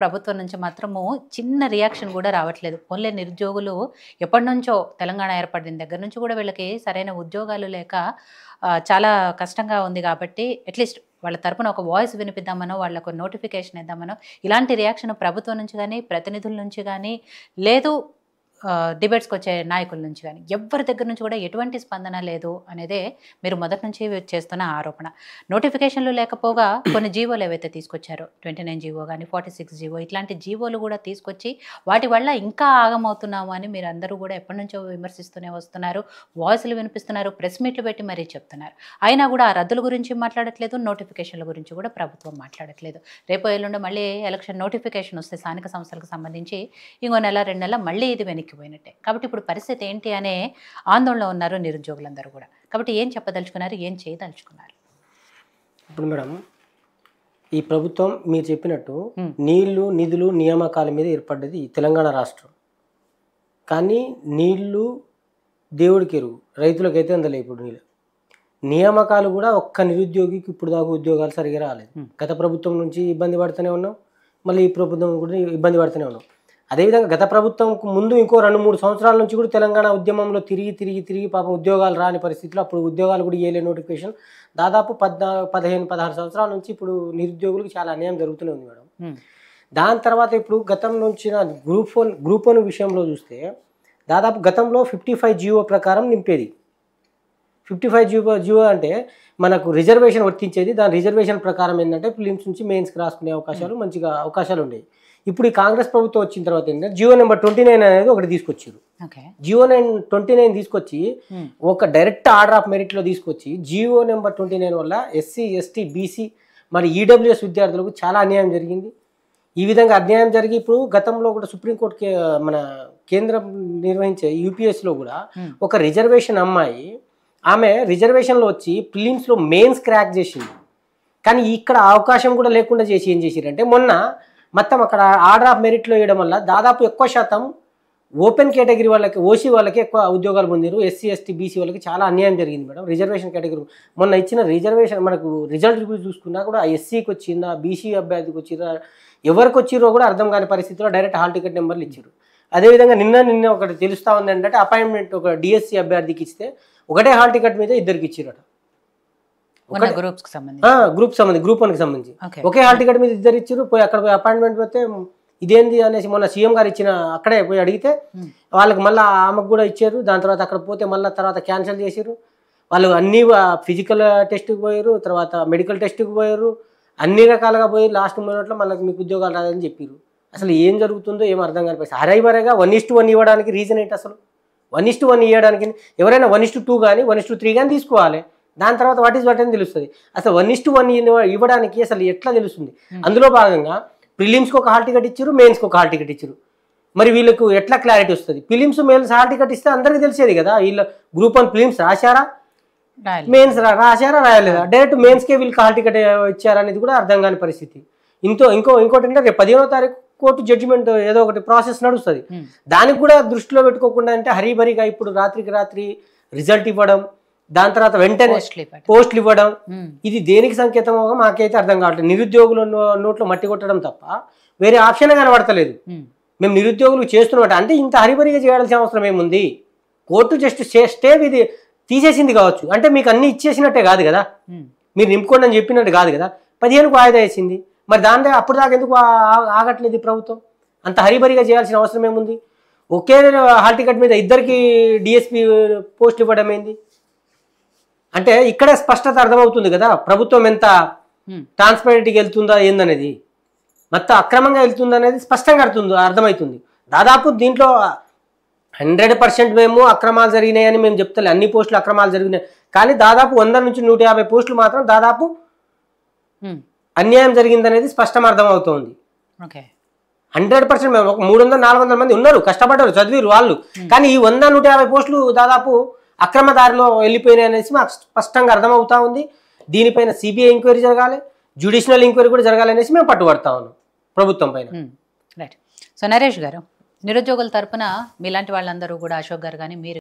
ప్రభుత్వం నుంచి మాత్రము చిన్న రియాక్షన్ కూడా రావట్లేదు. పోన్లే నిరుద్యోగులు ఎప్పటినుంచో తెలంగాణ ఏర్పడిన దగ్గర నుంచి కూడా వీళ్ళకి సరైన ఉద్యోగాలు లేక చాలా కష్టంగా ఉంది కాబట్టి అట్లీస్ట్ వాళ్ళ తరపున ఒక వాయిస్ వినిపిద్దామనో, వాళ్ళకు నోటిఫికేషన్ ఇద్దామనో ఇలాంటి రియాక్షన్ ప్రభుత్వం నుంచి కానీ, ప్రతినిధుల నుంచి కానీ లేదు డిబేట్స్కి వచ్చే నాయకుల నుంచి కానీ ఎవరి దగ్గర నుంచి కూడా ఎటువంటి స్పందన లేదు అనేదే మీరు మొదటి నుంచి చేస్తున్న ఆరోపణ. నోటిఫికేషన్లు లేకపోగా కొన్ని జీవోలు ఏవైతే తీసుకొచ్చారో 29 జీవో కానీ 46 జీవో ఇట్లాంటి జీవోలు కూడా తీసుకొచ్చి వాటి వల్ల ఇంకా ఆగమవుతున్నాము అని మీరు అందరూ కూడా ఎప్పటి నుంచో విమర్శిస్తూనే వస్తున్నారు, వాయిస్లు వినిపిస్తున్నారు, ప్రెస్ మీట్లు పెట్టి మరీ చెప్తున్నారు. అయినా కూడా ఆ రద్దుల గురించి మాట్లాడట్లేదు, నోటిఫికేషన్ల గురించి కూడా ప్రభుత్వం మాట్లాడట్లేదు. రేపు ఎల్లుండి మళ్ళీ ఎలక్షన్ నోటిఫికేషన్ వస్తే స్థానిక సంస్థలకు సంబంధించి ఇంకో నెల 2 నెలల మళ్ళీ ఇది పోయినట్టే. కాబట్టి ఇప్పుడు పరిస్థితి ఏంటి అనే ఆందోళనలో ఉన్నారు నిరుద్యోగులందరూ కూడా. కాబట్టి ఏం చెప్పదలుచుకున్నారు, ఏం చేయదలుచుకున్నారు? ఇప్పుడు మేడం, ఈ ప్రభుత్వం మీరు చెప్పినట్టు నీళ్లు, నిధులు, నియామకాల మీద ఏర్పడ్డది తెలంగాణ రాష్ట్రం. కానీ నీళ్లు దేవుడికి ఎరువు, రైతులకైతే అందలే. ఇప్పుడు నీళ్ళు నియామకాలు కూడా ఒక్క నిరుద్యోగికి ఇప్పుడు దాకా ఉద్యోగాలు సరిగా రాలేదు. గత ప్రభుత్వం నుంచి ఇబ్బంది పడుతూనే ఉన్నాం, మళ్ళీ ఈ ప్రభుత్వం కూడా ఇబ్బంది పడుతూనే ఉన్నాం. అదేవిధంగా గత ప్రభుత్వంకు ముందు ఇంకో 2-3 సంవత్సరాల నుంచి కూడా తెలంగాణ ఉద్యమంలో తిరిగి పాపం ఉద్యోగాలు రాని పరిస్థితిలో అప్పుడు ఉద్యోగాలు కూడా ఇవ్వలే నోటిఫికేషన్. దాదాపు 15-16 సంవత్సరాల నుంచి ఇప్పుడు నిరుద్యోగులకు చాలా అన్యాయం జరుగుతూనే ఉంది మేడం. దాని తర్వాత ఇప్పుడు గతం నుంచి గ్రూప్ 1 విషయంలో చూస్తే దాదాపు గతంలో 55 జీవో ప్రకారం నింపేది. 55 జీవో అంటే మనకు రిజర్వేషన్ వర్తించేది. దాని రిజర్వేషన్ ప్రకారం ఏంటంటే ప్రిలిమ్స్ నుంచి మెయిన్స్కి రాసుకునే మంచిగా అవకాశాలు ఉండేవి. ఇప్పుడు ఈ కాంగ్రెస్ ప్రభుత్వం వచ్చిన తర్వాత ఏంటంటే జియో నెంబర్ 29 అనేది ఒకటి తీసుకొచ్చారు. జియో 29 తీసుకొచ్చి ఒక డైరెక్ట్ ఆర్డర్ ఆఫ్ మెరిట్లో తీసుకొచ్చి జియో నెంబర్ 29 వల్ల ఎస్సీ, ఎస్టీ, బీసీ మరి ఈడబ్ల్యూఎస్ విద్యార్థులకు చాలా అన్యాయం జరిగింది. ఈ విధంగా అన్యాయం జరిగి ఇప్పుడు గతంలో కూడా సుప్రీంకోర్టు మన కేంద్రం నిర్వహించే యూపీఎస్లో కూడా ఒక రిజర్వేషన్ అమ్మాయి ఆమె రిజర్వేషన్లో వచ్చి ప్రిలిమ్స్లో మెయిన్స్ క్రాక్ చేసింది. కానీ ఇక్కడ అవకాశం కూడా లేకుండా చేసి ఏం చేసిరంటే మొన్న మొత్తం అక్కడ ఆర్డర్ ఆఫ్ మెరిట్లో వేయడం వల్ల దాదాపు ఎక్కువ శాతం ఓపెన్ కేటగిరీ వాళ్ళకి, ఓసీ వాళ్ళకి ఎక్కువ ఉద్యోగాలు పొందారు. ఎస్సీ, ఎస్టీ, బీసీ వాళ్ళకి చాలా అన్యాయం జరిగింది మేడం. రిజర్వేషన్ కేటగిరీ మొన్న ఇచ్చిన రిజర్వేషన్ మనకు రిజల్ట్ చూసుకున్నా కూడా ఎస్సీకి వచ్చిందా, బీసీ అభ్యర్థికి వచ్చిరా, ఎవరికి వచ్చిరో కూడా అర్థం కాని పరిస్థితిలో డైరెక్ట్ హాల్ టికెట్ నెంబర్లు ఇచ్చారు. అదేవిధంగా నిన్న ఒకటి తెలుస్తూ ఉంది ఏంటంటే అపాయింట్మెంట్ ఒక డిఎస్సీ అభ్యర్థికి ఇస్తే ఒకటే హాల్ టికెట్ మీద ఇద్దరికి ఇచ్చిరట. గ్రూప్ 1కి సంబంధించి ఒకే హాల్ టికెట్ మీద ఇద్దరు ఇచ్చారు. పోయి అక్కడ పోయి అపాయింట్మెంట్ పెడితే ఇదేంది అనేసి మొన్న సీఎం గారు ఇచ్చిన అక్కడే పోయి అడిగితే వాళ్ళకి మళ్ళీ ఆమెకు కూడా ఇచ్చారు. దాని తర్వాత అక్కడ పోతే మళ్ళీ తర్వాత క్యాన్సిల్ చేసారు. వాళ్ళు అన్ని ఫిజికల్ టెస్ట్కి పోయారు, తర్వాత మెడికల్ టెస్ట్కి పోయారు, అన్ని రకాలుగా పోయి లాస్ట్ మూమెంట్లో మళ్ళీ మీకు ఉద్యోగాలు రాదని చెప్పారు. అసలు ఏం జరుగుతుందో ఏం అర్థం కాని పరిస్థితి. హరైబరైగా 1:1 ఇవ్వడానికి రీజన్ ఏంటి? అసలు 1:1 ఇవ్వడానికి ఎవరైనా 1:2 కానీ 1:3 కానీ తీసుకోవాలి. దాని తర్వాత వాట్ అని తెలుస్తుంది. అసలు 1:1 ఇవ్వడానికి అసలు ఎట్లా తెలుస్తుంది? అందులో భాగంగా ప్రిలిమ్స్కి ఒక హాల్ టికెట్ ఇచ్చారు, మెయిన్స్కి ఒక హాల్ టికెట్ ఇచ్చారు. మరి వీళ్ళకు ఎట్లా క్లారిటీ వస్తుంది? ప్రిలిమ్స్, మెయిన్స్ హాల్ టికెట్ ఇస్తే అందరికీ తెలిసేది కదా. వీళ్ళ గ్రూప్ 1 ప్రిలిమ్స్ రాశారా, మెయిన్స్ రాశారా, రాయలేదా, డైరెక్ట్ మెయిన్స్కే వీళ్ళకి హాల్ టికెట్ ఇచ్చారనేది కూడా అర్థం కాని పరిస్థితి. ఇంకోటి ఏంటంటే రేపు 15వ తారీఖు కోర్టు జడ్జిమెంట్ ఏదో ఒకటి ప్రాసెస్ నడుస్తుంది. దానికి కూడా దృష్టిలో పెట్టుకోకుండా అంటే హరీబరీగా ఇప్పుడు రాత్రికి రాత్రి రిజల్ట్ ఇవ్వడం, దాని తర్వాత వెంటనే పోస్టులు ఇవ్వడం, ఇది దేనికి సంకేతమో మాకైతే అర్థం కావట్లేదు. నిరుద్యోగుల నోట్లో మట్టి కొట్టడం తప్ప వేరే ఆప్షన్ కనబడతలేదు. మేము నిరుద్యోగులు చేస్తున్నమాట అంటే ఇంత హరిబరిగా చేయాల్సిన అవసరం ఏముంది? కోర్టు జస్ట్ స్టే ఇది తీసేసింది కావచ్చు, అంటే మీకు అన్ని ఇచ్చేసినట్టే కాదు కదా, మీరు నింపుకోండి అని చెప్పినట్టు కాదు కదా. 15కు వాయిదా వేసింది. మరి దాంట్లో అప్పుడు దాకా ఎందుకు ఆగట్లేదు ప్రభుత్వం? అంత హరిబరిగా చేయాల్సిన అవసరం ఏముంది? ఒకే హాల్ టికెట్ మీద ఇద్దరికి డిఎస్పీ పోస్టులు ఇవ్వడం ఏంది అంటే ఇక్కడే స్పష్టత అర్థమవుతుంది కదా ప్రభుత్వం ఎంత ట్రాన్స్పరెంట్గా వెళ్తుందా ఏందనేది, మొత్తం అక్రమంగా వెళ్తుందనేది స్పష్టంగా అర్థమవుతుంది. దాదాపు దీంట్లో 100% మేము అక్రమాలు జరిగినాయని మేము చెప్తలే, అన్ని పోస్టులు అక్రమాలు జరిగినాయి. కానీ దాదాపు 100 నుంచి 150 పోస్టులు మాత్రం దాదాపు అన్యాయం జరిగిందనేది స్పష్టం అర్థమవుతోంది. 100% మేము 300-400 మంది ఉన్నారు, కష్టపడ్డారు, చదివారు వాళ్ళు. కానీ ఈ 100-150 పోస్టులు దాదాపు అక్రమ దారిలో వెళ్ళిపోయినాయి అనేసి మాకు స్పష్టంగా అర్థమవుతా ఉంది. దీనిపైన సిబిఐ ఎంక్వైరీ జరగాలి, జ్యుడిషియల్ ఎంక్వైరీ కూడా జరగాలనేసి మేము పట్టుబడతా ఉన్నాం ప్రభుత్వం పైన. రైట్. సో నరేష్ గారు, నిరుద్యోగుల తరపున మీలాంటి వాళ్ళందరూ కూడా, అశోక్ గారు కానీ మీరు